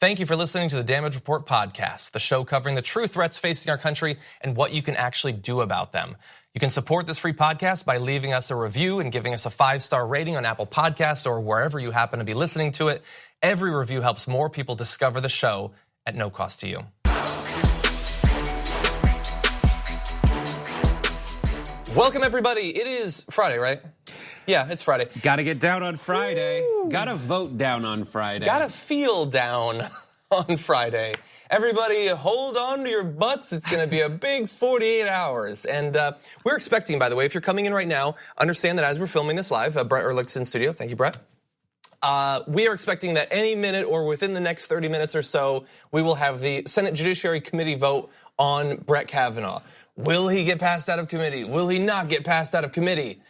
Thank you for listening to the Damage Report podcast, the show covering the true threats facing our country and what you can actually do about them. You can support this free podcast by leaving us a review and giving us a 5-star rating on Apple Podcasts or wherever you happen to be listening to it. Every review helps more people discover the show at no cost to you. Welcome, everybody. It is Friday, right? Yeah, it's Friday. Gotta get down on Friday. Woo. Gotta vote down on Friday. Gotta feel down on Friday. Everybody, hold on to your butts. It's going to be a big 48 hours. And we're expecting, by the way, if you're coming in right now, understand that as we're filming this live, Brett Erlich's in studio. Thank you, Brett. We are expecting that any minute or within the next 30 minutes or so, we will have the Senate Judiciary Committee vote on Brett Kavanaugh. Will he get passed out of committee? Will he not get passed out of committee?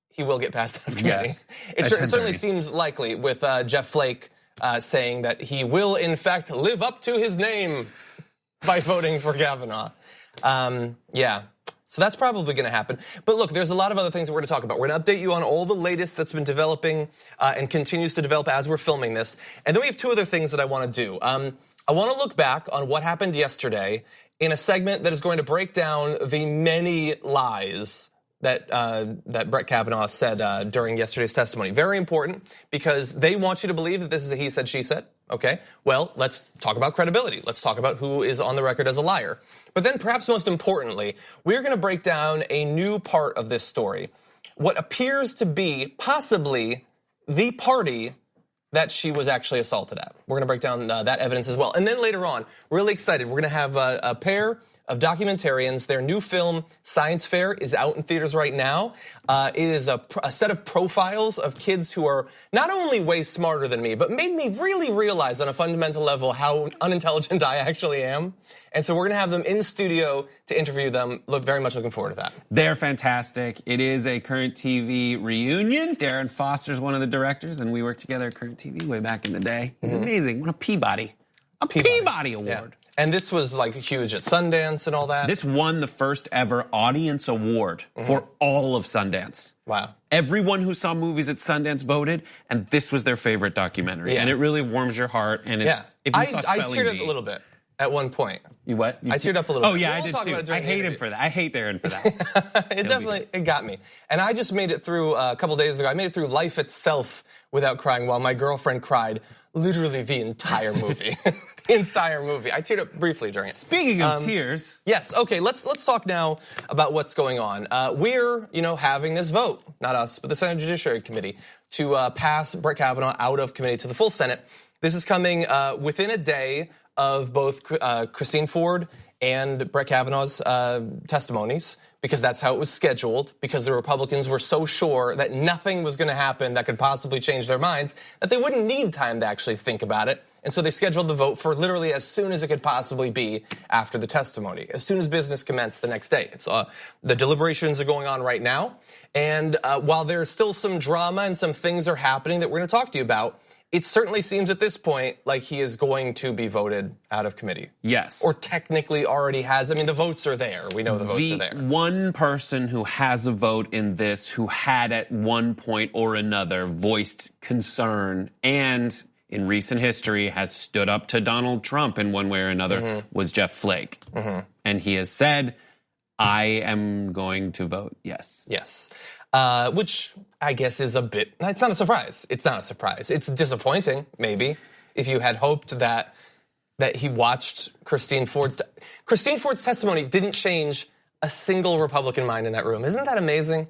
He will get passed out of committee. Yes, it certainly seems likely with Jeff Flake saying that he will, in fact, live up to his name by voting for Kavanaugh. Yeah, so that's probably going to happen. But look, there's a lot of other things that we're going to talk about. We're going to update you on all the latest that's been developing and continues to develop as we're filming this. And then we have two other things that I want to do. I want to look back on what happened yesterday in a segment that is going to break down the many lies that Brett Kavanaugh said during yesterday's testimony. Very important because they want you to believe that this is a he said, she said. Okay, well, let's talk about credibility. Let's talk about who is on the record as a liar. But then perhaps most importantly, we're going to break down a new part of this story. What appears to be possibly the party that she was actually assaulted at. We're going to break down that evidence as well. And then later on, really excited, we're going to have a pair of documentarians. Their new film, Science Fair, is out in theaters right now. It is a set of profiles of kids who are not only way smarter than me, but made me really realize on a fundamental level how unintelligent I actually am. And so we're gonna have them in studio to interview them. Very much looking forward to that. They're fantastic. It is a Current TV reunion. Darren Foster's one of the directors, and we worked together at Current TV way back in the day. It's amazing. What a Peabody. A Peabody Award. Yeah. And this was like huge at Sundance and all that. This won the first ever audience award for all of Sundance. Wow. Everyone who saw movies at Sundance voted, and this was their favorite documentary. Yeah. And it really warms your heart. And it's, if you saw Spelling I teared up a little bit at one point. You what? I teared up a little bit. Oh yeah, I did too. I hate him for that. I hate Darren for that. It got me. And I just made it through a couple days ago. I made it through Life Itself without crying while my girlfriend cried literally the entire movie. The entire movie. I teared up briefly during it. Speaking of tears. Yes, okay, let's talk now about what's going on. We're, having this vote, not us, but the Senate Judiciary Committee, to pass Brett Kavanaugh out of committee to the full Senate. This is coming within a day of both Christine Ford and Brett Kavanaugh's testimonies, because that's how it was scheduled, because the Republicans were so sure that nothing was gonna happen that could possibly change their minds, that they wouldn't need time to actually think about it. And so they scheduled the vote for literally as soon as it could possibly be after the testimony, as soon as business commenced the next day. It's the deliberations are going on right now. And while there's still some drama and some things are happening that we're gonna talk to you about, it certainly seems at this point like he is going to be voted out of committee. Yes. Or technically already has. I mean, the votes are there. We know the votes are there. One person who has a vote in this, who had at one point or another voiced concern and in recent history has stood up to Donald Trump in one way or another, was Jeff Flake. And he has said, I am going to vote yes. Yes. Which I guess is a bit, it's not a surprise. It's not a surprise. It's disappointing, maybe, if you had hoped that he watched Christine Ford's testimony didn't change a single Republican mind in that room. Isn't that amazing?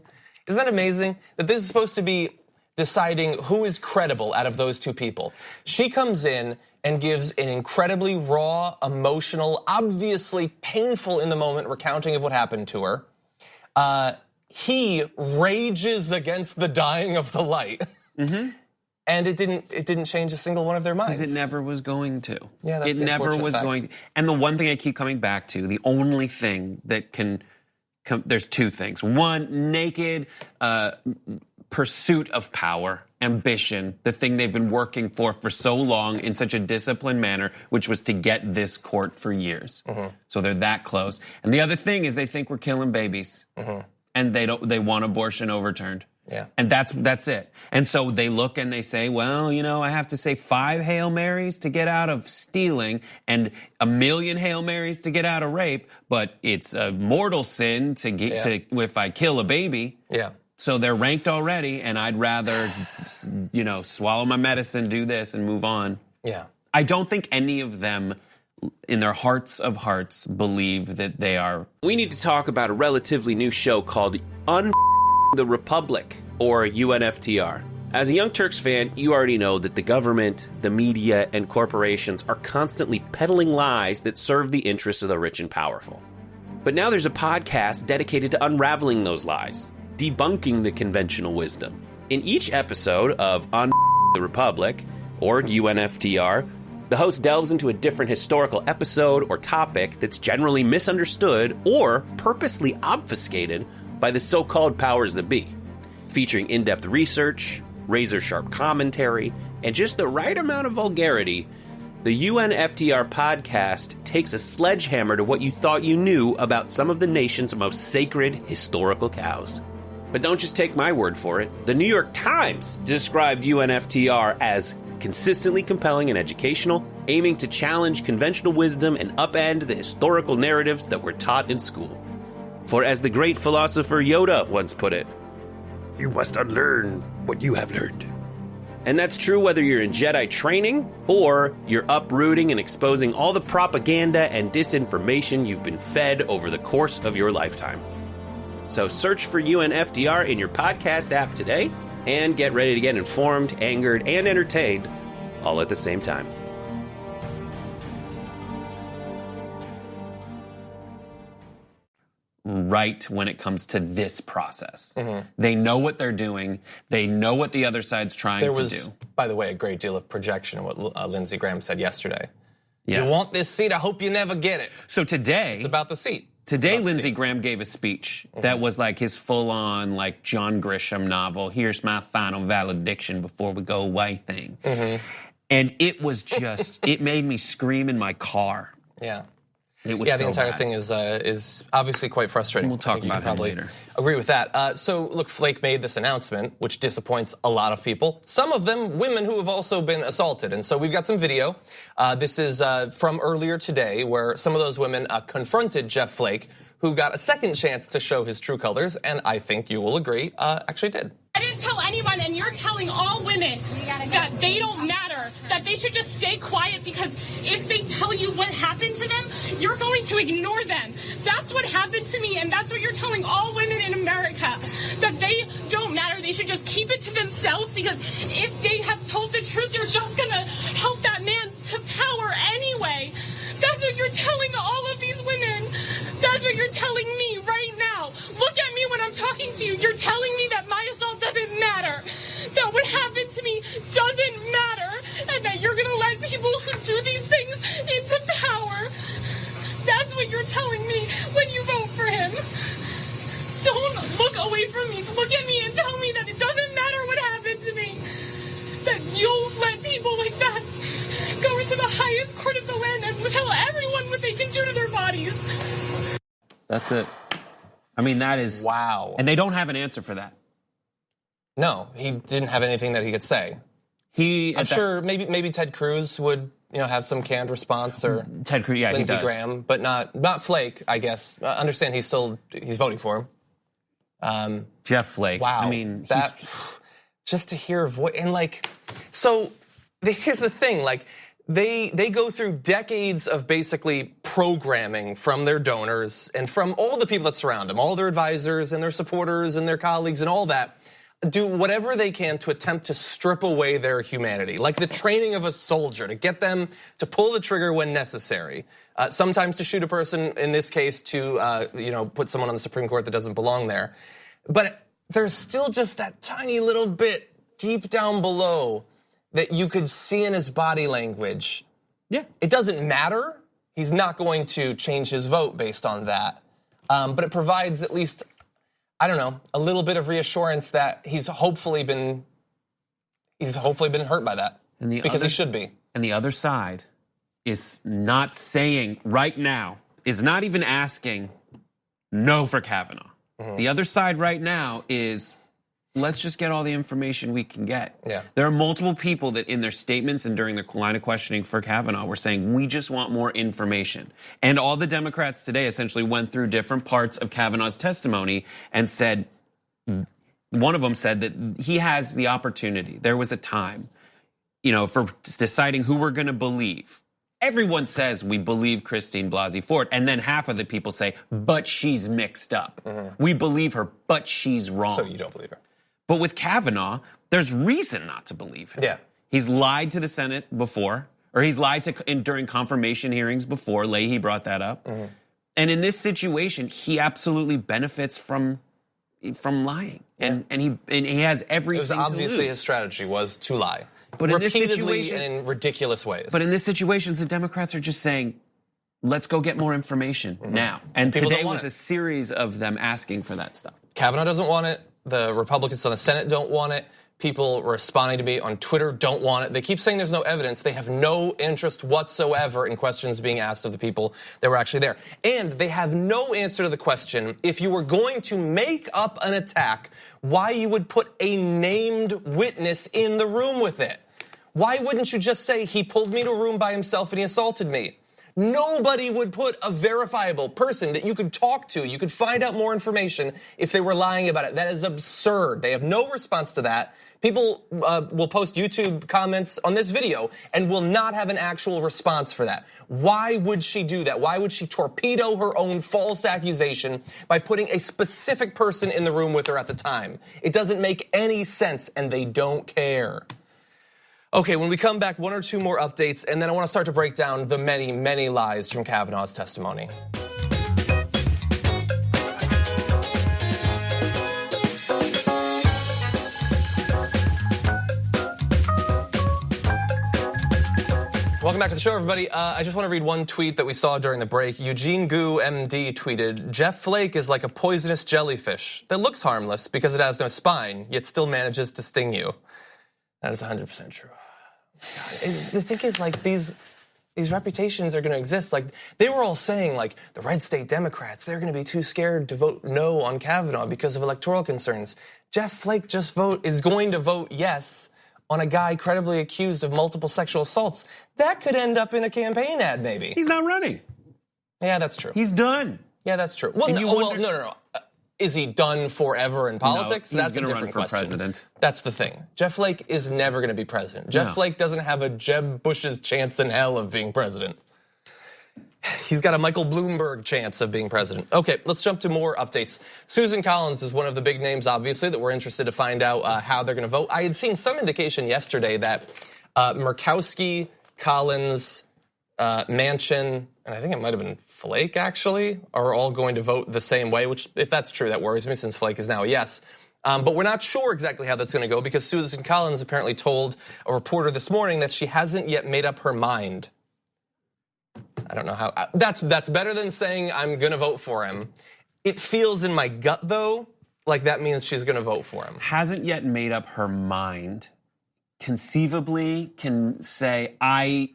Isn't that amazing that this is supposed to be deciding who is credible out of those two people? She comes in and gives an incredibly raw, emotional, obviously painful in the moment recounting of what happened to her. He rages against the dying of the light. And it didn't change a single one of their minds. Because it never was going to. Yeah, that's it never was going to. And the one thing I keep coming back to, the only thing that can there's two things. One, naked pursuit of power, ambition, the thing they've been working for so long in such a disciplined manner, which was to get this court for years. So they're that close. And the other thing is they think we're killing babies. And they want abortion overturned. Yeah. And that's it. And so they look and they say, well, I have to say 5 Hail Marys to get out of stealing and 1,000,000 Hail Marys to get out of rape, but it's a mortal sin to get to if I kill a baby. Yeah. So they're ranked already, and I'd rather, swallow my medicine, do this, and move on. Yeah. I don't think any of them, in their hearts of hearts, believe that they are. We need to talk about a relatively new show called the Republic, or UNFTR. As a Young Turks fan, you already know that the government, the media, and corporations are constantly peddling lies that serve the interests of the rich and powerful. But now there's a podcast dedicated to unraveling those lies, debunking the conventional wisdom. In each episode of On the Republic, or UNFTR, the host delves into a different historical episode or topic that's generally misunderstood or purposely obfuscated by the so-called powers that be. Featuring in-depth research, razor-sharp commentary, and just the right amount of vulgarity, the UNFTR podcast takes a sledgehammer to what you thought you knew about some of the nation's most sacred historical cows. But don't just take my word for it. The New York Times described UNFTR as consistently compelling and educational, aiming to challenge conventional wisdom and upend the historical narratives that were taught in school. For as the great philosopher Yoda once put it, you must unlearn what you have learned. And that's true whether you're in Jedi training or you're uprooting and exposing all the propaganda and disinformation you've been fed over the course of your lifetime. So search for UNFTR in your podcast app today and get ready to get informed, angered, and entertained all at the same time. Right when it comes to this process. They know what they're doing. They know what the other side's trying to do. There was, by the way, a great deal of projection in what Lindsey Graham said yesterday. Yes. You want this seat? I hope you never get it. So today, It's about the seat. Today, Lindsey Graham gave a speech that was like his full-on, like, John Grisham novel, here's my final valediction before we go away thing. And it was just, it made me scream in my car. Yeah. It was the so entire bad. thing is obviously quite frustrating. We'll talk about him later. Agree with that. So, look, Flake made this announcement, which disappoints a lot of people. Some of them, women who have also been assaulted. And so we've got some video. This is from earlier today, where some of those women confronted Jeff Flake, who got a second chance to show his true colors, and I think you will agree, actually did. I didn't tell anyone, and you're telling all women that they don't matter, that they should just stay quiet, because if they tell you what happened to them, you're going to ignore them. That's what happened to me, and that's what you're telling all women in America, that they don't matter. They should just keep it to themselves, because if they have told the truth, you're just going to help that man to power anyway. That's what you're telling all of these women. That's what you're telling me right now. Look at me when I'm talking to you. You're telling me that my assault doesn't matter, that what happened to me doesn't matter, and that you're going to let people who do these things into power. That's what you're telling me when you vote for him. Don't look away from me. Look at me and tell me that it doesn't matter what happened to me, that you'll let people like that go into the highest court of the land and tell everyone what they can do to their bodies. That's it. I mean, that is... Wow. And they don't have an answer for that. No, he didn't have anything that he could say. I'm sure maybe Ted Cruz would have some canned response, or Ted Cruz, yeah, Lindsey he does. Graham, but not Flake, I guess. Understand he's voting for him. Jeff Flake. Wow. I mean, that just to hear a voice, and like, so here's the thing, like, they go through decades of basically programming from their donors and from all the people that surround them, all their advisors and their supporters and their colleagues and all that, do whatever they can to attempt to strip away their humanity, like the training of a soldier, to get them to pull the trigger when necessary. Sometimes to shoot a person, in this case to put someone on the Supreme Court that doesn't belong there. But there's still just that tiny little bit deep down below that you could see in his body language. Yeah. It doesn't matter. He's not going to change his vote based on that. But it provides at least, I don't know, a little bit of reassurance that he's hopefully been hurt by that. Because he should be. And the other side is not saying right now, is not even asking no for Kavanaugh. The other side right now is let's just get all the information we can get. Yeah. There are multiple people that in their statements and during the line of questioning for Kavanaugh were saying, we just want more information. And all the Democrats today essentially went through different parts of Kavanaugh's testimony and said, one of them said that he has the opportunity. There was a time, for deciding who we're gonna believe. Everyone says we believe Christine Blasey Ford, and then half of the people say, but she's mixed up. We believe her, but she's wrong. So you don't believe her. But with Kavanaugh, there's reason not to believe him. Yeah. He's lied to the Senate before, or he's lied during confirmation hearings before. Leahy brought that up. And in this situation, he absolutely benefits from lying, and he has everything. It was obviously his strategy was to lie. But in this repeatedly situation, and in ridiculous ways. But in this situation, the Democrats are just saying, let's go get more information now. And People today don't want was it. a series of them asking for that stuff. Kavanaugh doesn't want it. The Republicans on the Senate don't want it. People responding to me on Twitter don't want it. They keep saying there's no evidence. They have no interest whatsoever in questions being asked of the people that were actually there. And they have no answer to the question, if you were going to make up an attack, why you would put a named witness in the room with it. Why wouldn't you just say he pulled me to a room by himself and he assaulted me? Nobody would put a verifiable person that you could talk to, you could find out more information if they were lying about it. That is absurd. They have no response to that. People will post YouTube comments on this video and will not have an actual response for that. Why would she do that? Why would she torpedo her own false accusation by putting a specific person in the room with her at the time? It doesn't make any sense, and they don't care. Okay, when we come back, one or two more updates, and then I want to start to break down the many, many lies from Kavanaugh's testimony. Welcome back to the show, everybody. I just want to read one tweet that we saw during the break. Eugene Gu, MD, tweeted, Jeff Flake is like a poisonous jellyfish that looks harmless because it has no spine, yet still manages to sting you. That is 100% true. God. The thing is, like, these reputations are going to exist. Like, they were all saying, like, the red state Democrats, they're going to be too scared to vote no on Kavanaugh because of electoral concerns. Jeff Flake is going to vote yes on a guy credibly accused of multiple sexual assaults. That could end up in a campaign ad, maybe. He's not running. Yeah, that's true. He's done. Yeah, that's true. Well, no. Is he done forever in politics? No, he's That's a different run for question. President. That's the thing. Jeff Flake is never going to be president. Jeff Flake doesn't have a Jeb Bush's chance in hell of being president. He's got a Michael Bloomberg chance of being president. Okay, let's jump to more updates. Susan Collins is one of the big names, obviously, that we're interested to find out how they're going to vote. I had seen some indication yesterday that Murkowski, Collins, Manchin, and I think it might have been Flake, actually, are all going to vote the same way, which, if that's true, that worries me since Flake is now a yes. But we're not sure exactly how that's going to go because Susan Collins apparently told a reporter this morning that she hasn't yet made up her mind. I don't know how. That's better than saying I'm going to vote for him. It feels in my gut, though, like that means she's going to vote for him. Hasn't yet made up her mind. Conceivably can say, by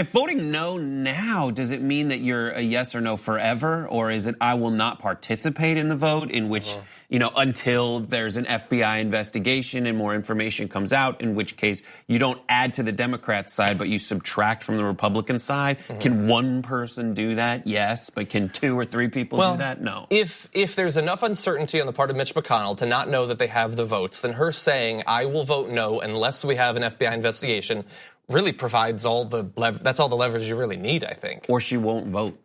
voting no now, does it mean that you're a yes or no forever? Or is it I will not participate in the vote, in which, until there's an FBI investigation and more information comes out, in which case you don't add to the Democrat side, but you subtract from the Republican side? Can one person do that? Yes. But can 2 or 3 people do that? No. If there's enough uncertainty on the part of Mitch McConnell to not know that they have the votes, then her saying, I will vote no unless we have an FBI investigation, really provides all the that's all the leverage you really need, I think. Or she won't vote.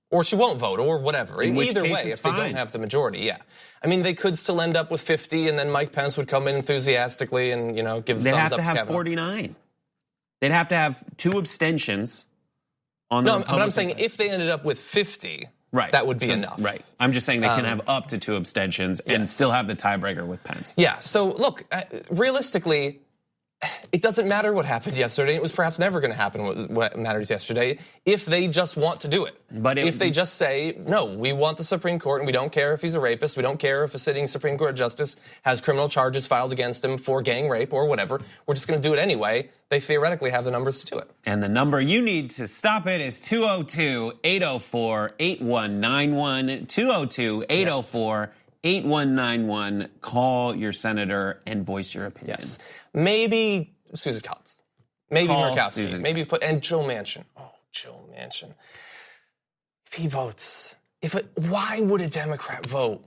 Or she won't vote, or whatever. Either way, if they fine. don't have the majority, yeah. I mean, they could still end up with 50, and then Mike Pence would come in enthusiastically and give the thumbs up to Kavanaugh. They'd have to have 49. They'd have to have 2 abstentions on the Republican but I'm saying side. if they ended up with 50, right, that would be enough. Right. I'm just saying they can have up to 2 abstentions and still have the tiebreaker with Pence. Yeah. So look, realistically, it doesn't matter what happened yesterday. It was perhaps never going to happen what matters yesterday if they just want to do it. But if they just say, no, we want the Supreme Court and we don't care if he's a rapist, we don't care if a sitting Supreme Court justice has criminal charges filed against him for gang rape or whatever, we're just going to do it anyway, they theoretically have the numbers to do it. And the number you need to stop it is 202-804-8191, 202-804-8191. 8191. Call your senator and voice your opinion. Yes. Maybe Susan Collins. Maybe Call Murkowski. Susan. Maybe and Joe Manchin. Oh, Joe Manchin. If he votes, why would a Democrat vote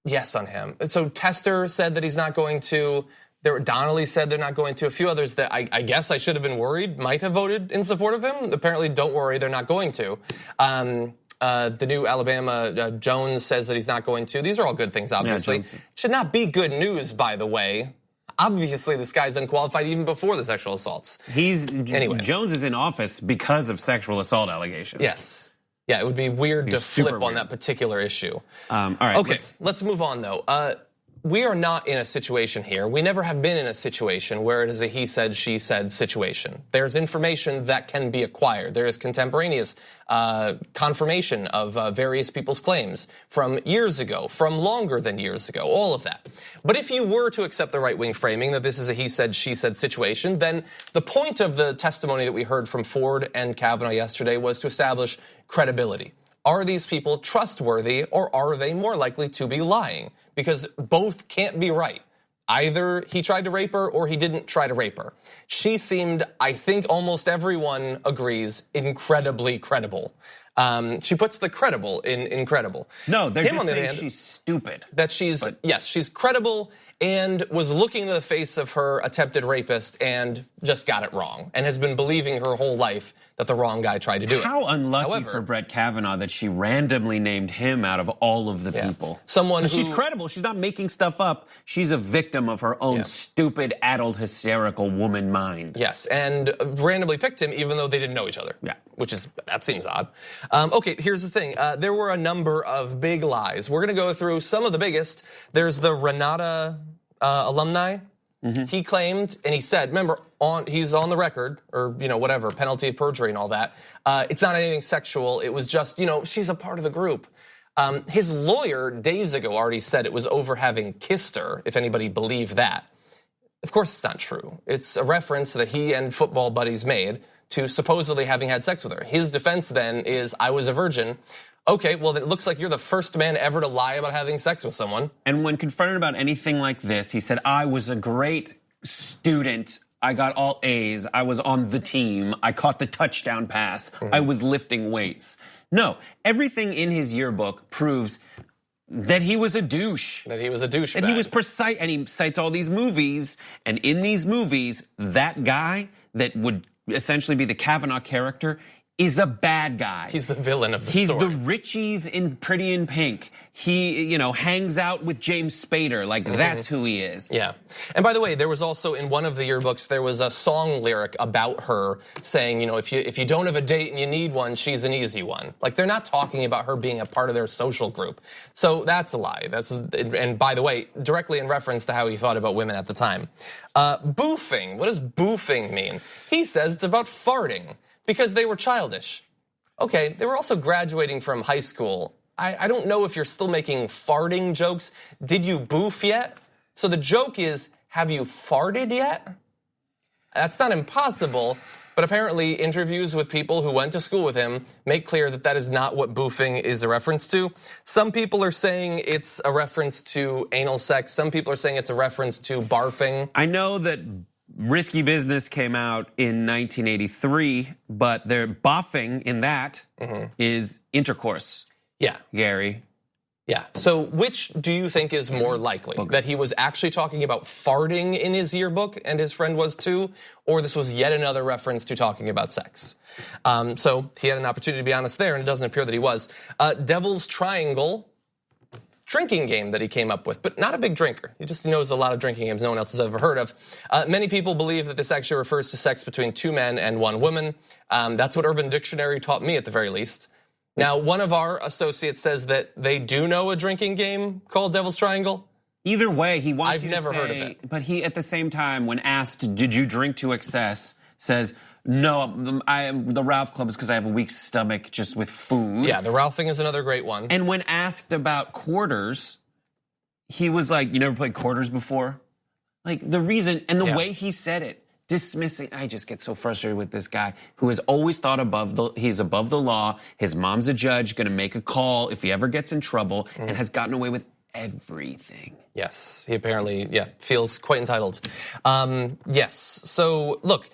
yes on him? So Tester said that he's not going to. Donnelly said they're not going to. A few others that I guess I should have been worried might have voted in support of him. Apparently, don't worry, they're not going to. The new Alabama, Jones says that he's not going to. These are all good things, obviously. Yeah, should not be good news, by the way. Obviously, this guy's unqualified even before the sexual assaults. Anyway. Jones is in office because of sexual assault allegations. Yes. Yeah, it would be weird to flip on that particular issue. All right. Okay, let's move on, though. We are not in a situation here. We never have been in a situation where it is a he said, she said situation. There's information that can be acquired. There is contemporaneous confirmation of various people's claims from years ago, from longer than years ago, all of that. But if you were to accept the right-wing framing that this is a he said, she said situation, then the point of the testimony that we heard from Ford and Kavanaugh yesterday was to establish credibility. Are these people trustworthy, or are they more likely to be lying? Because both can't be right. Either he tried to rape her or he didn't try to rape her. She seemed, I think almost everyone agrees, incredibly credible. She puts the credible in incredible. No, they're just saying she's stupid. That yes, she's credible and was looking into the face of her attempted rapist and just got it wrong and has been believing her whole life that the wrong guy tried to do it. How unlucky for Brett Kavanaugh that she randomly named him out of all of the people. She's credible. She's not making stuff up. She's a victim of her own stupid, addled, hysterical woman mind. Yes, and randomly picked him even though they didn't know each other. Yeah. That seems odd. Okay, here's the thing. There were a number of big lies. We're gonna go through some of the biggest. There's the Renata alumni. Mm-hmm. He claimed, and he said, remember, he's on the record, or whatever, penalty of perjury and all that. It's not anything sexual. It was just, she's a part of the group. His lawyer days ago already said it was over having kissed her, if anybody believed that. Of course it's not true. It's a reference that he and football buddies made to supposedly having had sex with her. His defense then is, I was a virgin. Okay, well, it looks like you're the first man ever to lie about having sex with someone. And when confronted about anything like this, he said, I was a great student. I got all A's. I was on the team. I caught the touchdown pass. Mm-hmm. I was lifting weights. No, everything in his yearbook proves that he was a douche. That he was a douchebag. That he was precise, and he cites all these movies. And in these movies, that guy that would essentially be the Kavanaugh character is a bad guy. He's the villain of the story. He's the Richies in Pretty in Pink. He, hangs out with James Spader. Like, that's who he is. Yeah. And by the way, there was also in one of the yearbooks, there was a song lyric about her saying, if you don't have a date and you need one, she's an easy one. Like, they're not talking about her being a part of their social group. So that's a lie. And by the way, directly in reference to how he thought about women at the time. Boofing. What does boofing mean? He says it's about farting. Because they were childish. Okay, they were also graduating from high school. I don't know if you're still making farting jokes. Did you boof yet? So the joke is, have you farted yet? That's not impossible, but apparently interviews with people who went to school with him make clear that that is not what boofing is a reference to. Some people are saying it's a reference to anal sex. Some people are saying it's a reference to barfing. I know that Risky Business came out in 1983, but their boffing in that is intercourse. Yeah. Gary. Yeah, so which do you think is more likely? That he was actually talking about farting in his yearbook and his friend was too, or this was yet another reference to talking about sex? So he had an opportunity to be honest there, and it doesn't appear that he was. Devil's Triangle drinking game that he came up with, but not a big drinker. He just knows a lot of drinking games no one else has ever heard of. Many people believe that this actually refers to sex between two men and one woman. That's what Urban Dictionary taught me at the very least. Now, one of our associates says that they do know a drinking game called Devil's Triangle. Either way, he wants I've you never to say, heard of it. But he, at the same time, when asked, did you drink to excess, says, no, the Ralph Club is because I have a weak stomach just with food. Yeah, the Ralph thing is another great one. And when asked about quarters, he was like, you never played quarters before? Like the reason, and the way he said it, dismissing, I just get so frustrated with this guy who has always thought he's above the law. His mom's a judge, gonna make a call if he ever gets in trouble, and has gotten away with everything. Yes, he apparently, feels quite entitled. Yes, so look,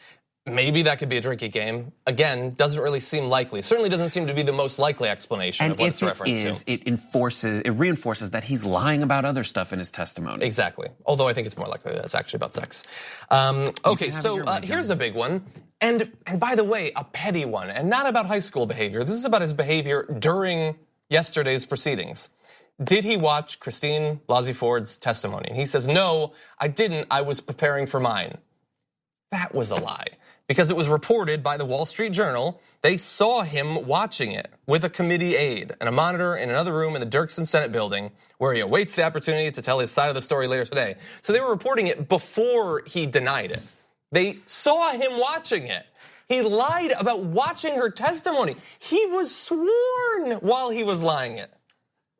maybe that could be a drinking game. Again, doesn't really seem likely. Certainly doesn't seem to be the most likely explanation of what it's referenced to. It reinforces that he's lying about other stuff in his testimony. Exactly. Although I think it's more likely that it's actually about sex. Okay, so here's a big one. And by the way, a petty one, and not about high school behavior. This is about his behavior during yesterday's proceedings. Did he watch Christine Blasey Ford's testimony? And he says, no, I didn't. I was preparing for mine. That was a lie. Because it was reported by the Wall Street Journal, they saw him watching it with a committee aide and a monitor in another room in the Dirksen Senate building where he awaits the opportunity to tell his side of the story later today. So they were reporting it before he denied it. They saw him watching it. He lied about watching her testimony. He was sworn while he was lying it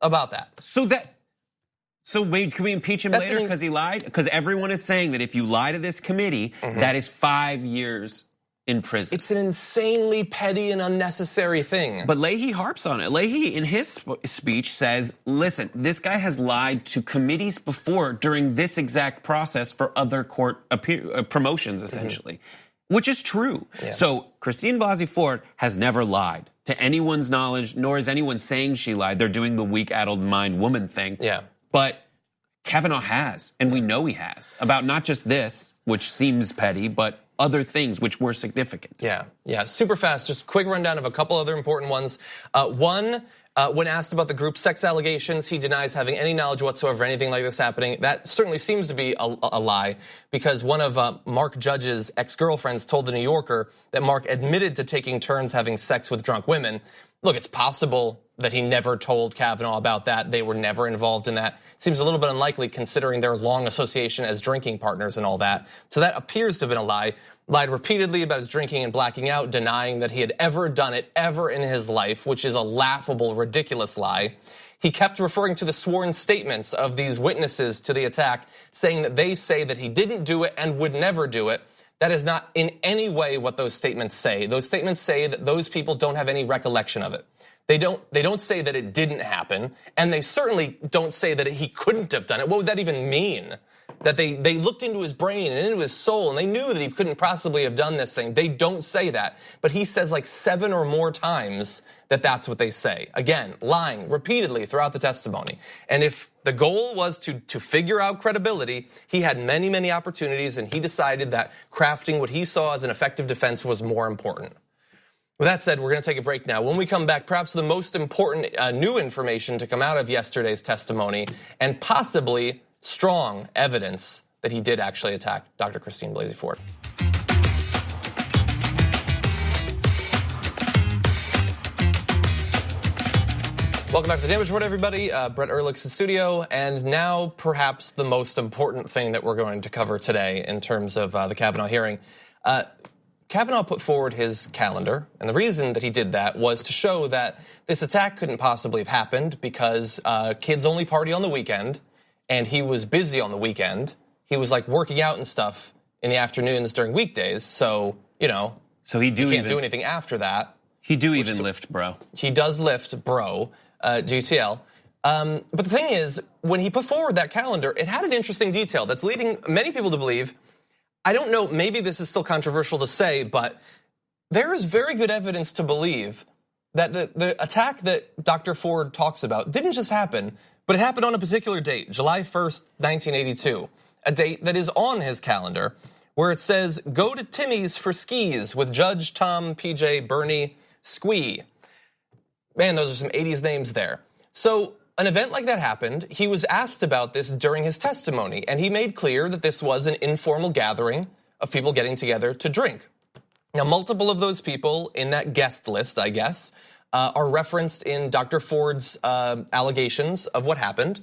about that. So wait, can we impeach him later because he lied? Because everyone is saying that if you lie to this committee, that is 5 years in prison. It's an insanely petty and unnecessary thing. But Leahy harps on it. Leahy, in his speech, says, listen, this guy has lied to committees before during this exact process for other court promotions, essentially, which is true. Yeah. So Christine Blasey Ford has never lied to anyone's knowledge, nor is anyone saying she lied. They're doing the weak, addled mind woman thing. Yeah. But Kavanaugh has, and we know he has, about not just this, which seems petty, but other things which were significant. Yeah, super fast, just quick rundown of a couple other important ones. One, when asked about the group sex allegations, he denies having any knowledge whatsoever, anything like this happening. That certainly seems to be a lie, because one of Mark Judge's ex-girlfriends told the New Yorker that Mark admitted to taking turns having sex with drunk women. Look, it's possible that he never told Kavanaugh about that. They were never involved in that. Seems a little bit unlikely considering their long association as drinking partners and all that. So that appears to have been a lie. Lied repeatedly about his drinking and blacking out, denying that he had ever done it ever in his life, which is a laughable, ridiculous lie. He kept referring to the sworn statements of these witnesses to the attack, saying that they say that he didn't do it and would never do it. That is not in any way what those statements say. Those statements say that those people don't have any recollection of it. They don't say that it didn't happen, and they certainly don't say that he couldn't have done it. What would that even mean? That they looked into his brain and into his soul, and they knew that he couldn't possibly have done this thing. They don't say that, but he says like 7 or more times that that's what they say. Again, lying repeatedly throughout the testimony. And if the goal was to figure out credibility, he had many, many opportunities, and he decided that crafting what he saw as an effective defense was more important. With that said, we're going to take a break now. When we come back, perhaps the most important new information to come out of yesterday's testimony, and possibly strong evidence that he did actually attack Dr. Christine Blasey Ford. Welcome back to the Damage Report, everybody. Brett Erlich's in studio, and now perhaps the most important thing that we're going to cover today in terms of the Kavanaugh hearing. Kavanaugh put forward his calendar, and the reason that he did that was to show that this attack couldn't possibly have happened because kids only party on the weekend, and he was busy on the weekend. He was like working out and stuff in the afternoons during weekdays, so, you know, so he can't do anything after that. He do even lift, bro. He does lift, bro, GTL. But the thing is, when he put forward that calendar, it had an interesting detail that's leading many people to believe, I don't know, maybe this is still controversial to say, but there is very good evidence to believe that the attack that Dr. Ford talks about didn't just happen, but it happened on a particular date, July 1st, 1982, a date that is on his calendar, where it says, go to Timmy's for skis with Judge, Tom, PJ, Bernie, Squee. Man, those are some 80s names there. So an event like that happened. He was asked about this during his testimony, and he made clear that this was an informal gathering of people getting together to drink. Now, multiple of those people in that guest list, I guess, are referenced in Dr. Ford's allegations of what happened.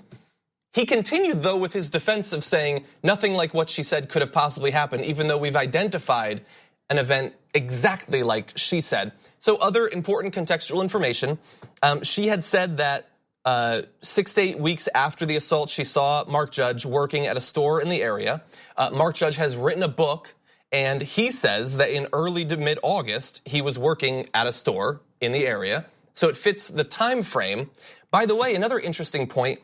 He continued, though, with his defense of saying nothing like what she said could have possibly happened, even though we've identified an event exactly like she said. So other important contextual information, she had said that 6 to 8 weeks after the assault, she saw Mark Judge working at a store in the area. Mark Judge has written a book, and he says that in early to mid-August, he was working at a store in the area. So it fits the time frame. By the way, another interesting point,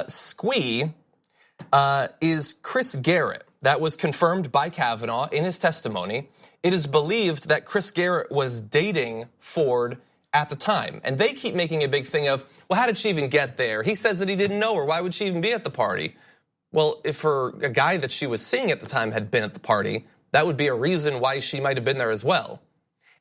Squee is Chris Garrett. That was confirmed by Kavanaugh in his testimony. It is believed that Chris Garrett was dating Ford at the time. And they keep making a big thing of, well, how did she even get there? He says that he didn't know her. Why would she even be at the party? Well, if a guy that she was seeing at the time had been at the party, that would be a reason why she might have been there as well.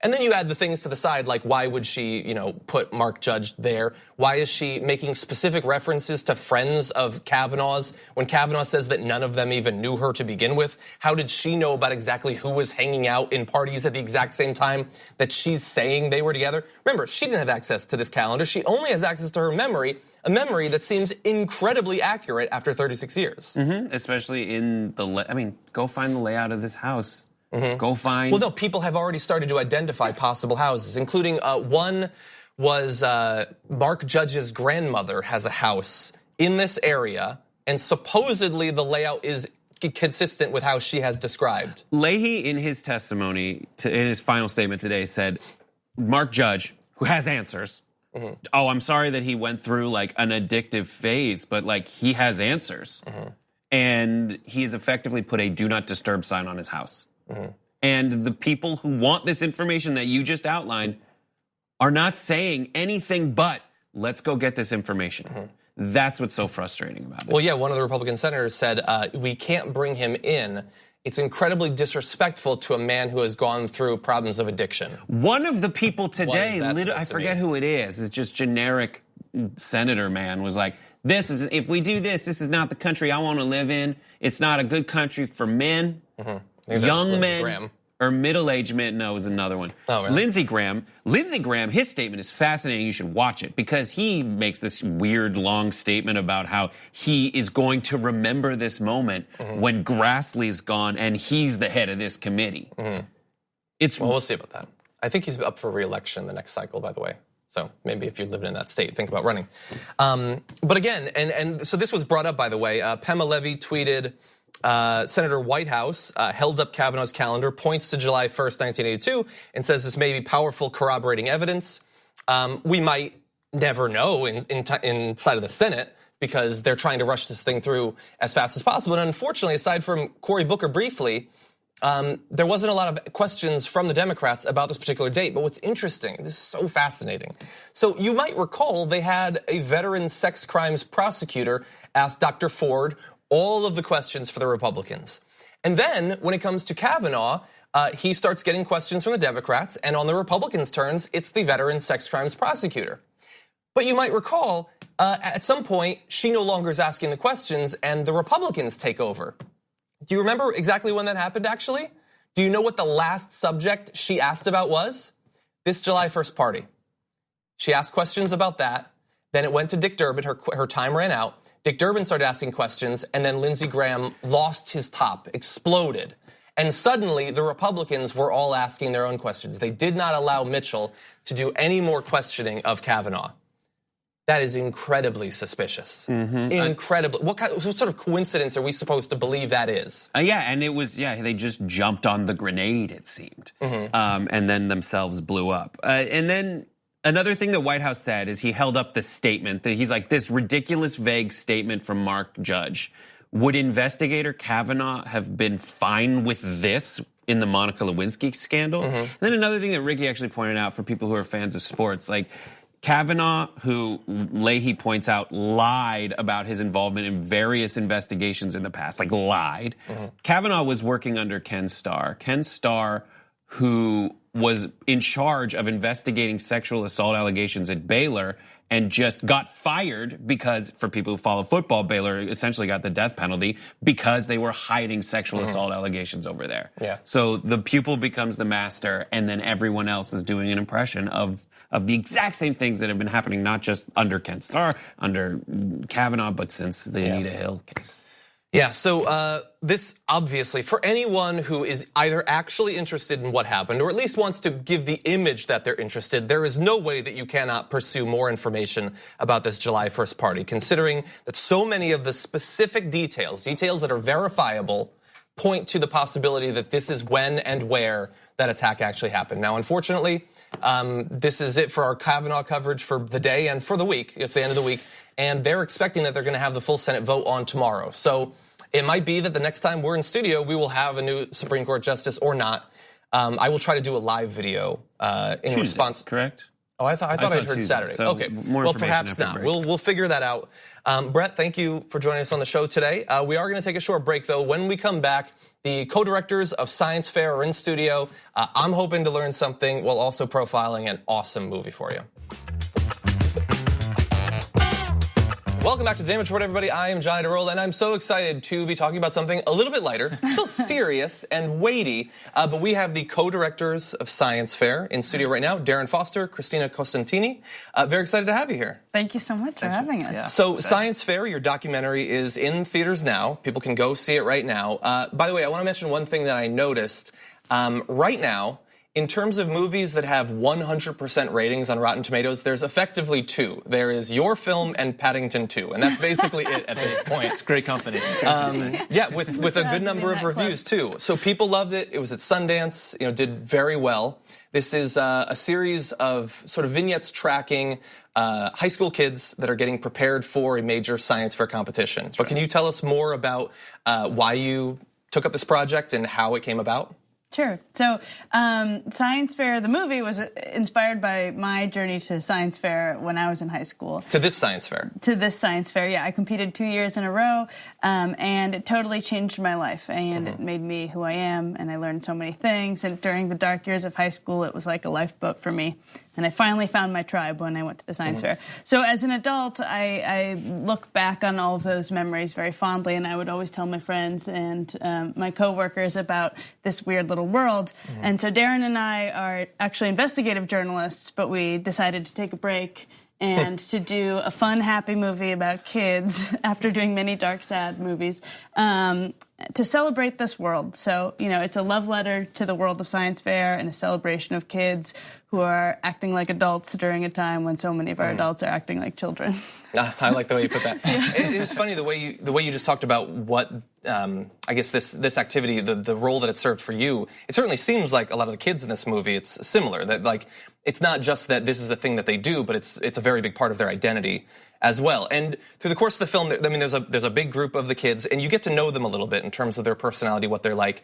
And then you add the things to the side, like why would she, put Mark Judge there? Why is she making specific references to friends of Kavanaugh's when Kavanaugh says that none of them even knew her to begin with? How did she know about exactly who was hanging out in parties at the exact same time that she's saying they were together? Remember, she didn't have access to this calendar. She only has access to her memory, a memory that seems incredibly accurate after 36 years. Especially in go find the layout of this house. Go find. Well, no, people have already started to identify possible houses, including one was Mark Judge's grandmother has a house in this area, and supposedly the layout is consistent with how she has described. Leahy, in his testimony, in his final statement today, said Mark Judge, who has answers. Oh, I'm sorry that he went through like an addictive phase, but like he has answers, and he's effectively put a "do not disturb" sign on his house. And the people who want this information that you just outlined are not saying anything but, let's go get this information. That's what's so frustrating about it. Well, yeah, one of the Republican senators said, we can't bring him in. It's incredibly disrespectful to a man who has gone through problems of addiction. One of the people today, I forget who it is, it's just generic senator man, was like, if we do this is not the country I want to live in. It's not a good country for men. Young men or middle-aged men. No, it was another one. Oh, really? Lindsey Graham, his statement is fascinating. You should watch it because he makes this weird long statement about how he is going to remember this moment when Grassley's gone and he's the head of this committee. Well, we'll see about that. I think he's up for re-election the next cycle, by the way. So maybe if you live in that state, think about running. But again, and so this was brought up, by the way. Pema Levy tweeted, Senator Whitehouse held up Kavanaugh's calendar, points to July 1st, 1982, and says this may be powerful corroborating evidence. We might never know inside of the Senate because they're trying to rush this thing through as fast as possible. And unfortunately, aside from Cory Booker briefly, there wasn't a lot of questions from the Democrats about this particular date. But what's interesting, this is so fascinating. So you might recall they had a veteran sex crimes prosecutor ask Dr. Ford all of the questions for the Republicans. And then when it comes to Kavanaugh, he starts getting questions from the Democrats, and on the Republicans' turns, it's the veteran sex crimes prosecutor. But you might recall, at some point, she no longer is asking the questions, and the Republicans take over. Do you remember exactly when that happened, actually? Do you know what the last subject she asked about was? This July 1st party. She asked questions about that. Then it went to Dick Durbin. Her time ran out. Dick Durbin started asking questions, and then Lindsey Graham lost his top, exploded. And suddenly, the Republicans were all asking their own questions. They did not allow Mitchell to do any more questioning of Kavanaugh. That is incredibly suspicious. Incredibly. What sort of coincidence are we supposed to believe that is? And it was, they just jumped on the grenade, it seemed. And then themselves blew up. And then another thing that White House said is he held up the statement that he's like, this ridiculous vague statement from Mark Judge. Would investigator Kavanaugh have been fine with this in the Monica Lewinsky scandal? And then another thing that Ricky actually pointed out for people who are fans of sports, like Kavanaugh, who Leahy points out, lied about his involvement in various investigations in the past, like lied. Kavanaugh was working under Ken Starr. Ken Starr, who was in charge of investigating sexual assault allegations at Baylor and just got fired because, for people who follow football, Baylor essentially got the death penalty because they were hiding sexual assault allegations over there. So the pupil becomes the master, and then everyone else is doing an impression of the exact same things that have been happening, not just under Ken Starr, under Kavanaugh, but since the Anita Hill case. So this obviously, for anyone who is either actually interested in what happened or at least wants to give the image that they're interested, there is no way that you cannot pursue more information about this July 1st party, considering that so many of the specific details that are verifiable, point to the possibility that this is when and where that attack actually happened. Now, unfortunately, this is it for our Kavanaugh coverage for the day and for the week. It's the end of the week. And they're expecting that they're going to have the full Senate vote on tomorrow. So it might be that the next time we're in studio, we will have a new Supreme Court justice or not. I will try to do a live video in Tuesday, response. Correct? Oh, I thought I'd heard Tuesday, Saturday. so Okay, more well, information perhaps after not. break. We'll figure that out. Brett, thank you for joining us on the show today. We are going to take a short break, though. When we come back, the co-directors of Science Fair are in studio. I'm hoping to learn something while also profiling an awesome movie for you. Welcome back to the Damage Report, everybody. I am Johnny DeRoll, and I'm so excited to be talking about something a little bit lighter, still serious and weighty, but we have the co-directors of Science Fair in studio right now, Darren Foster, Christina Costantini. Very excited to have you here. Thank you so much for having us. Yeah. So Science Fair, your documentary, is in theaters now. People can go see it right now. By the way, I want to mention one thing that I noticed. Right now, in terms of movies that have 100% ratings on Rotten Tomatoes, there's effectively two. There is your film and Paddington 2, and that's basically it at this point. It's great company. Yeah, with a good number of reviews too. So people loved it. It was at Sundance. Did very well. This is a series of sort of vignettes tracking high school kids that are getting prepared for a major science fair competition. But can you tell us more about why you took up this project and how it came about? Sure. So Science Fair, the movie, was inspired by my journey to Science Fair when I was in high school. To this Science Fair? To this Science Fair, yeah. I competed 2 years in a row, and it totally changed my life, and it made me who I am, and I learned so many things. And during the dark years of high school, it was like a lifeboat for me. And I finally found my tribe when I went to the Science Fair. So as an adult, I look back on all of those memories very fondly, and I would always tell my friends and my coworkers about this weird little world. And so Darren and I are actually investigative journalists, but we decided to take a break and to do a fun, happy movie about kids after doing many dark, sad movies to celebrate this world. So, it's a love letter to the world of Science Fair and a celebration of kids who are acting like adults during a time when so many of our adults are acting like children. I like the way you put that. It was funny the way you just talked about what I guess this activity, the role that it served for you. It certainly seems like a lot of the kids in this movie, it's similar. That like it's not just that this is a thing that they do, but it's a very big part of their identity as well. And through the course of the film, I mean, there's a big group of the kids, and you get to know them a little bit in terms of their personality, what they're like.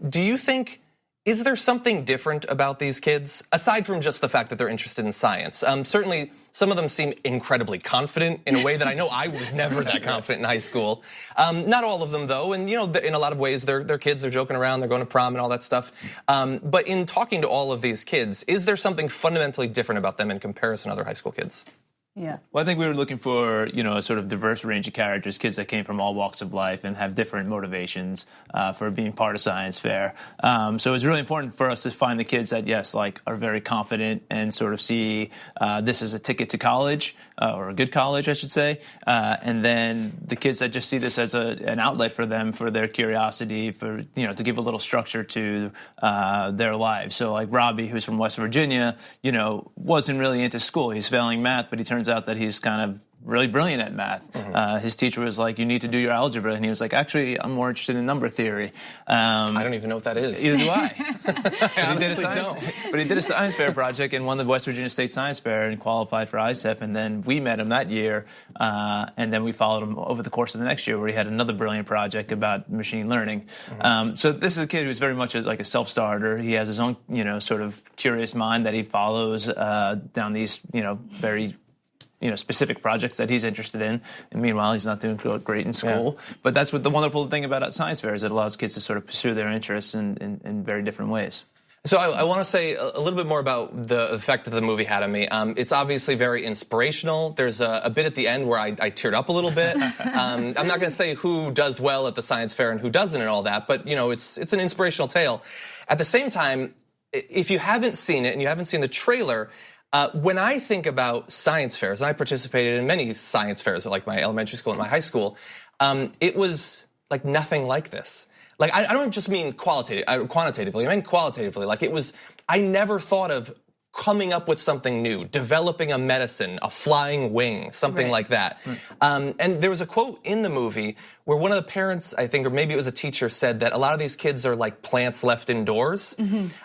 Do you think? Is there something different about these kids, aside from just the fact that they're interested in science? Certainly, some of them seem incredibly confident in a way that I know I was never that confident in high school. Not all of them, though, and in a lot of ways, they're kids, they're joking around, they're going to prom and all that stuff. But in talking to all of these kids, is there something fundamentally different about them in comparison to other high school kids? Yeah. Well, I think we were looking for, a sort of diverse range of characters, kids that came from all walks of life and have different motivations for being part of Science Fair. So it's really important for us to find the kids that, yes, are very confident and sort of see this as a ticket to college, or a good college, I should say. And then the kids that just see this as an outlet for them, for their curiosity, for, to give a little structure to their lives. So like Robbie, who's from West Virginia, wasn't really into school. He's failing math, but he turns out that he's kind of really brilliant at math. His teacher was like, you need to do your algebra. And he was like, actually, I'm more interested in number theory. I don't even know what that is. Either do I. But he did a science fair project and won the West Virginia State Science Fair and qualified for ISEF. And then we met him that year. And then we followed him over the course of the next year where he had another brilliant project about machine learning. So this is a kid who's very much like a self-starter. He has his own, sort of curious mind that he follows down these, very specific projects that he's interested in. And meanwhile, he's not doing great in school. Yeah. But that's what the wonderful thing about Science Fair is it allows kids to sort of pursue their interests in very different ways. So I want to say a little bit more about the effect that the movie had on me. It's obviously very inspirational. There's a bit at the end where I teared up a little bit. I'm not going to say who does well at the Science Fair and who doesn't and all that, but it's an inspirational tale. At the same time, if you haven't seen it and you haven't seen the trailer, when I think about science fairs, and I participated in many science fairs at like my elementary school and my high school, it was like nothing like this. Like I don't just mean quantitatively, I mean qualitatively. Like I never thought of coming up with something new, developing a medicine, a flying wing, something like that. And there was a quote in the movie where one of the parents, I think, or maybe it was a teacher, said that a lot of these kids are like plants left indoors.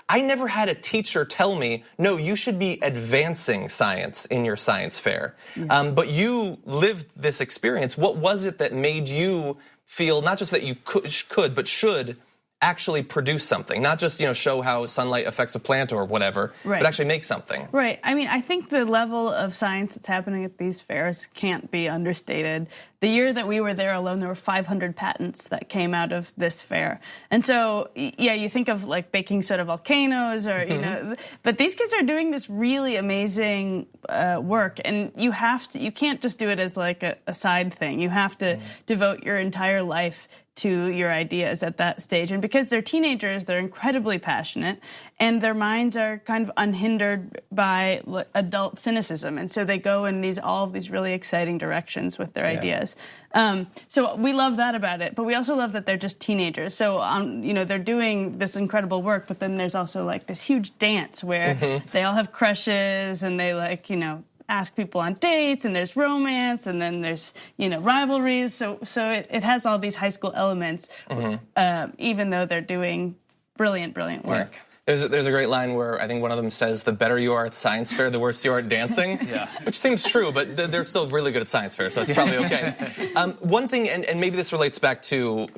I never had a teacher tell me, no, you should be advancing science in your science fair. But you lived this experience. What was it that made you feel not just that you could but should actually produce something, not just show how sunlight affects a plant or whatever, but actually make something? Right. I mean, I think the level of science that's happening at these fairs can't be understated. The year that we were there alone, there were 500 patents that came out of this fair. And so, yeah, you think of like baking soda volcanoes or, but these kids are doing this really amazing work. And you can't just do it as like a side thing. You have to devote your entire life to your ideas at that stage. And because they're teenagers, they're incredibly passionate and their minds are kind of unhindered by adult cynicism. And so they go in all of these really exciting directions with their ideas. So we love that about it, but we also love that they're just teenagers. So, they're doing this incredible work, but then there's also like this huge dance where they all have crushes and they ask people on dates, and there's romance, and then there's rivalries. So it has all these high school elements, even though they're doing brilliant work. There's a great line where I think one of them says, the better you are at science fair, the worse you are at dancing. Which seems true, but they're still really good at science fair, so it's probably okay. One thing, and maybe this relates back to,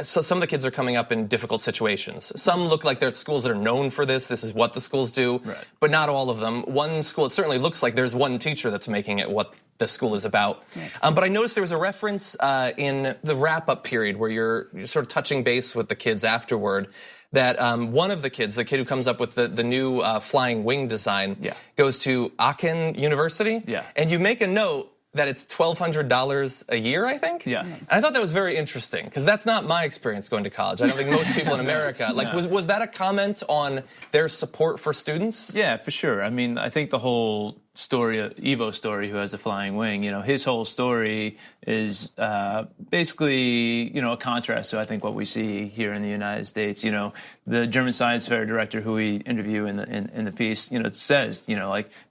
so some of the kids are coming up in difficult situations. Some look like they're at schools that are known for this. This is what the schools do, but not all of them. One school, it certainly looks like there's one teacher that's making it what the school is about. But I noticed there was a reference in the wrap-up period where you're sort of touching base with the kids afterward, that one of the kids, the kid who comes up with the new flying wing design, goes to Aachen University. And you make a note that it's $1,200 a year, I think? And I thought that was very interesting, because that's not my experience going to college. I don't think most people in America, was that a comment on their support for students? Yeah, for sure. I mean, I think the whole story, Evo's story, who has the flying wing, his whole story is basically, a contrast to, I think, what we see here in the United States. The German science fair director who we interview in the piece, says,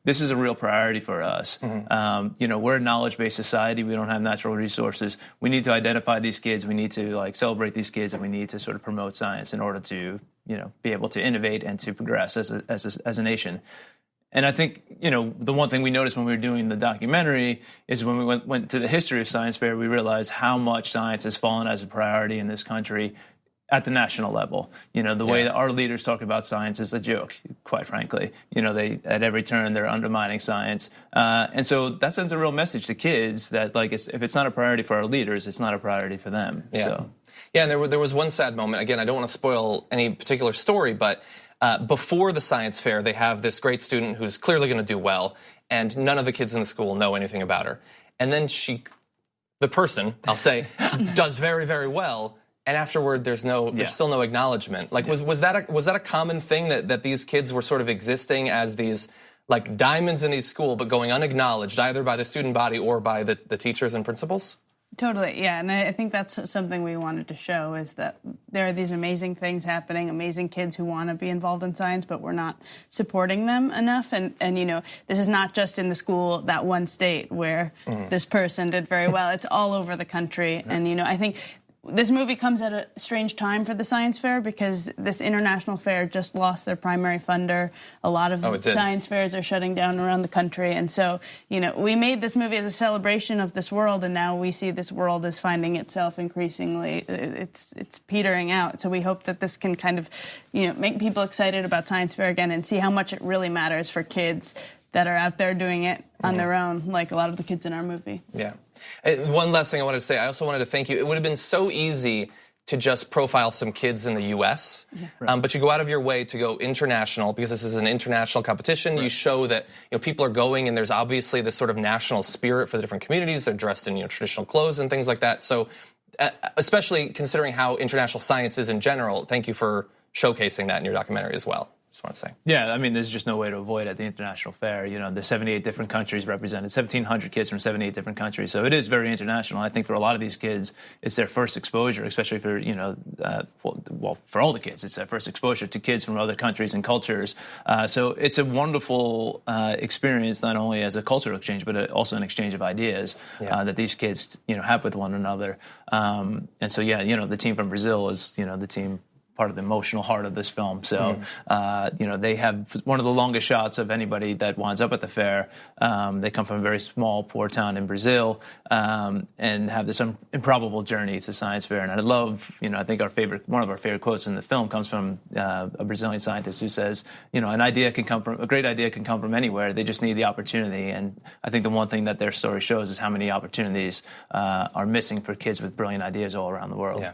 this is a real priority for us. We're a knowledge-based society. We don't have natural resources. We need to identify these kids. We need to celebrate these kids, and we need to sort of promote science in order to, be able to innovate and to progress as a nation. And I think, the one thing we noticed when we were doing the documentary is when we went to the history of science fair, we realized how much science has fallen as a priority in this country at the national level. The way that our leaders talk about science is a joke, quite frankly. They, at every turn, they're undermining science. And so that sends a real message to kids that, if it's not a priority for our leaders, it's not a priority for them. So. Yeah, and there was one sad moment. Again, I don't want to spoil any particular story, but before the science fair, they have this great student who's clearly going to do well, and none of the kids in the school know anything about her. And then the person, I'll say, does very, very well, and afterward there's still no acknowledgement. Was that a common thing that these kids were sort of existing as these diamonds in these schools, but going unacknowledged either by the student body or by the teachers and principals? Totally, yeah, and I think that's something we wanted to show, is that there are these amazing things happening, amazing kids who want to be involved in science, but we're not supporting them enough. And this is not just in the school, that one state where this person did very well. It's all over the country, and I think this movie comes at a strange time for the science fair, because this international fair just lost their primary funder. A lot of science fairs are shutting down around the country. And so, we made this movie as a celebration of this world, and now we see this world as finding itself increasingly, it's petering out. So we hope that this can kind of, make people excited about science fair again and see how much it really matters for kids that are out there doing it on their own, like a lot of the kids in our movie. Yeah. One last thing I wanted to say, I also wanted to thank you. It would have been so easy to just profile some kids in the U.S., but you go out of your way to go international, because this is an international competition. You show that people are going, and there's obviously this sort of national spirit for the different communities. They're dressed in traditional clothes and things like that. So especially considering how international science is in general, thank you for showcasing that in your documentary as well. Just want to say. Yeah, I mean, there's just no way to avoid at the international fair. You know, there's 78 different countries represented, 1,700 kids from 78 different countries. So it is very international. I think for a lot of these kids, it's their first exposure, especially for, well, for all the kids, it's their first exposure to kids from other countries and cultures. So it's a wonderful experience, not only as a cultural exchange, but also an exchange of ideas that these kids, have with one another. And so, the team from Brazil is, the team part of the emotional heart of this film. So, they have one of the longest shots of anybody that winds up at the fair. They come from a very small, poor town in Brazil and have this improbable journey to science fair. And I love, I think one of our favorite quotes in the film comes from a Brazilian scientist who says, a great idea can come from anywhere. They just need the opportunity. And I think the one thing that their story shows is how many opportunities are missing for kids with brilliant ideas all around the world.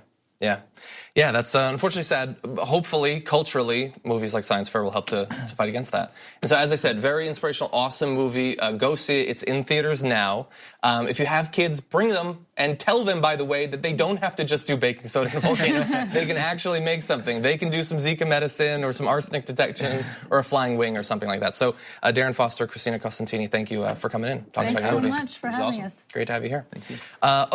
Yeah, that's unfortunately sad. Hopefully, culturally, movies like Science Fair will help to fight against that. And so, as I said, very inspirational, awesome movie. Go see it. It's in theaters now. If you have kids, bring them and tell them, by the way, that they don't have to just do baking soda and a volcano. They can actually make something. They can do some Zika medicine or some arsenic detection or a flying wing or something like that. So, Darren Foster, Christina Costantini, thank you for coming in. Thanks so much for having us. Great to have you here. Thank you.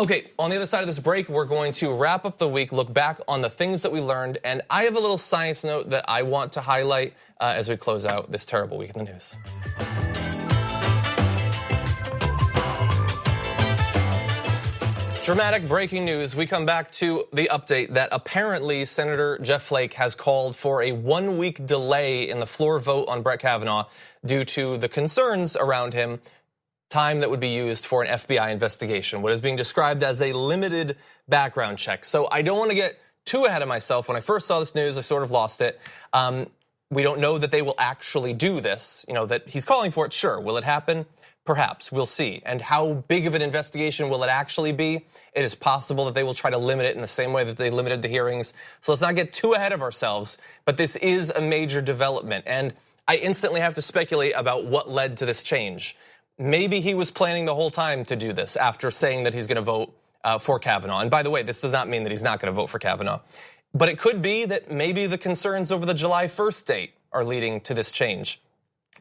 Okay, on the other side of this break, we're going to wrap up the week, look back on the things that we learned, and I have a little science note that I want to highlight as we close out this terrible week in the news. Dramatic breaking news. We come back to the update that apparently Senator Jeff Flake has called for a 1-week delay in the floor vote on Brett Kavanaugh due to the concerns around him, time that would be used for an FBI investigation, what is being described as a limited background check. So I don't want to get too ahead of myself. When I first saw this news, I sort of lost it. We don't know that they will actually do this, that he's calling for it. Sure. Will it happen? Perhaps. We'll see. And how big of an investigation will it actually be? It is possible that they will try to limit it in the same way that they limited the hearings. So let's not get too ahead of ourselves. But this is a major development. And I instantly have to speculate about what led to this change. Maybe he was planning the whole time to do this after saying that he's going to vote for Kavanaugh. And by the way, this does not mean that he's not going to vote for Kavanaugh. But it could be that maybe the concerns over the July 1st date are leading to this change.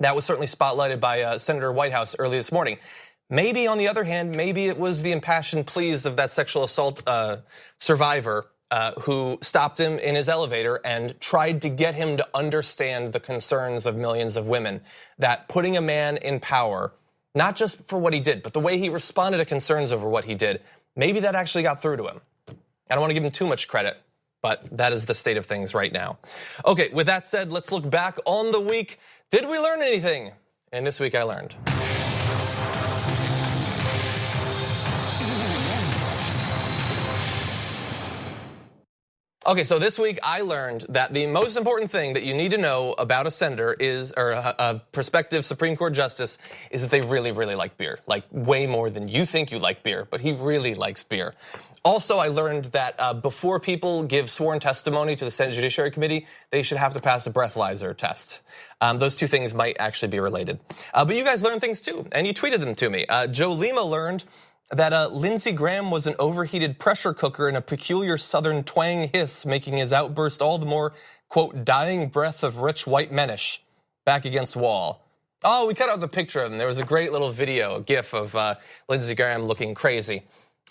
That was certainly spotlighted by Senator Whitehouse early this morning. Maybe, on the other hand, maybe it was the impassioned pleas of that sexual assault survivor who stopped him in his elevator and tried to get him to understand the concerns of millions of women, that putting a man in power, not just for what he did, but the way he responded to concerns over what he did, maybe that actually got through to him. I don't want to give him too much credit, but that is the state of things right now. Okay, with that said, let's look back on the week. Did we learn anything? And this week I learned. Okay, so this week I learned that the most important thing that you need to know about a senator or a prospective Supreme Court justice is that they really, really like beer. Like way more than you think you like beer, but he really likes beer. Also, I learned that before people give sworn testimony to the Senate Judiciary Committee, they should have to pass a breathalyzer test. Those two things might actually be related. But you guys learned things too, and you tweeted them to me. Joe Lima learned that Lindsey Graham was an overheated pressure cooker and a peculiar southern twang hiss, making his outburst all the more, quote, dying breath of rich white menish, back against wall. Oh, we cut out the picture of him. There was a great little video, a gif of Lindsey Graham looking crazy.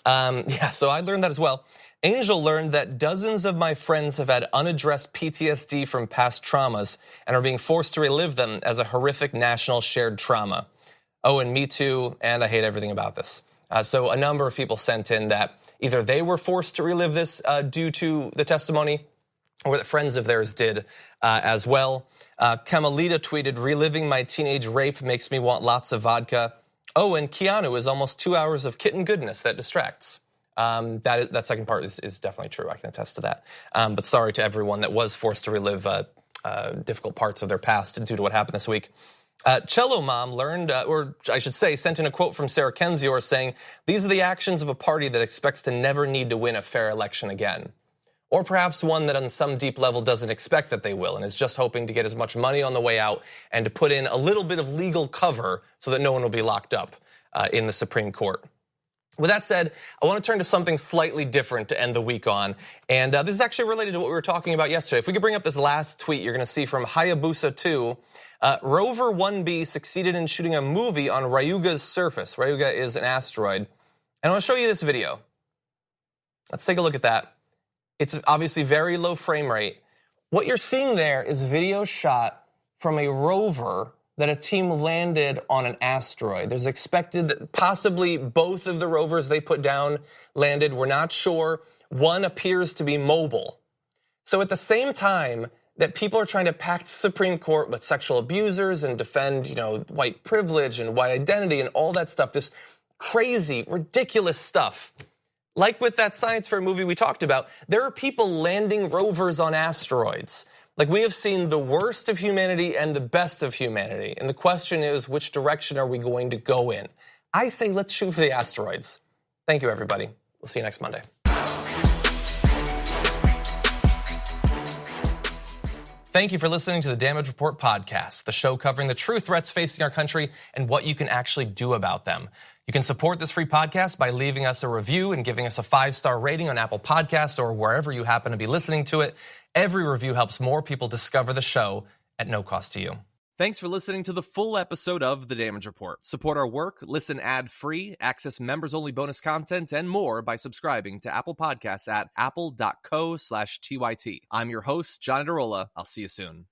So I learned that as well. Angel learned that dozens of my friends have had unaddressed PTSD from past traumas and are being forced to relive them as a horrific national shared trauma. Oh, and me too, and I hate everything about this. So a number of people sent in that either they were forced to relive this due to the testimony or that friends of theirs did as well. Kamalita tweeted, reliving my teenage rape makes me want lots of vodka. Oh, and Keanu is almost 2 hours of kitten goodness that distracts. That second part is definitely true. I can attest to that. But sorry to everyone that was forced to relive difficult parts of their past due to what happened this week. Cello Mom learned, or I should say, sent in a quote from Sarah Kendzior saying, these are the actions of a party that expects to never need to win a fair election again. Or perhaps one that on some deep level doesn't expect that they will and is just hoping to get as much money on the way out and to put in a little bit of legal cover so that no one will be locked up in the Supreme Court. With that said, I want to turn to something slightly different to end the week on. And this is actually related to what we were talking about yesterday. If we could bring up this last tweet, you're going to see from Hayabusa 2. Rover 1B succeeded in shooting a movie on Ryuga's surface. Ryuga is an asteroid. And I want to show you this video. Let's take a look at that. It's obviously very low frame rate. What you're seeing there is video shot from a rover that a team landed on an asteroid. There's expected that possibly both of the rovers they put down landed. We're not sure. One appears to be mobile. So at the same time that people are trying to pack the Supreme Court with sexual abusers and defend, white privilege and white identity and all that stuff, this crazy, ridiculous stuff. Like with that science fair movie we talked about, there are people landing rovers on asteroids. Like, we have seen the worst of humanity and the best of humanity. And the question is, which direction are we going to go in? I say let's shoot for the asteroids. Thank you, everybody. We'll see you next Monday. Thank you for listening to the Damage Report podcast, the show covering the true threats facing our country and what you can actually do about them. You can support this free podcast by leaving us a review and giving us a 5-star rating on Apple Podcasts or wherever you happen to be listening to it. Every review helps more people discover the show at no cost to you. Thanks for listening to the full episode of The Damage Report. Support our work, listen ad-free, access members-only bonus content, and more by subscribing to Apple Podcasts at apple.co/TYT. I'm your host, John Adarola. I'll see you soon.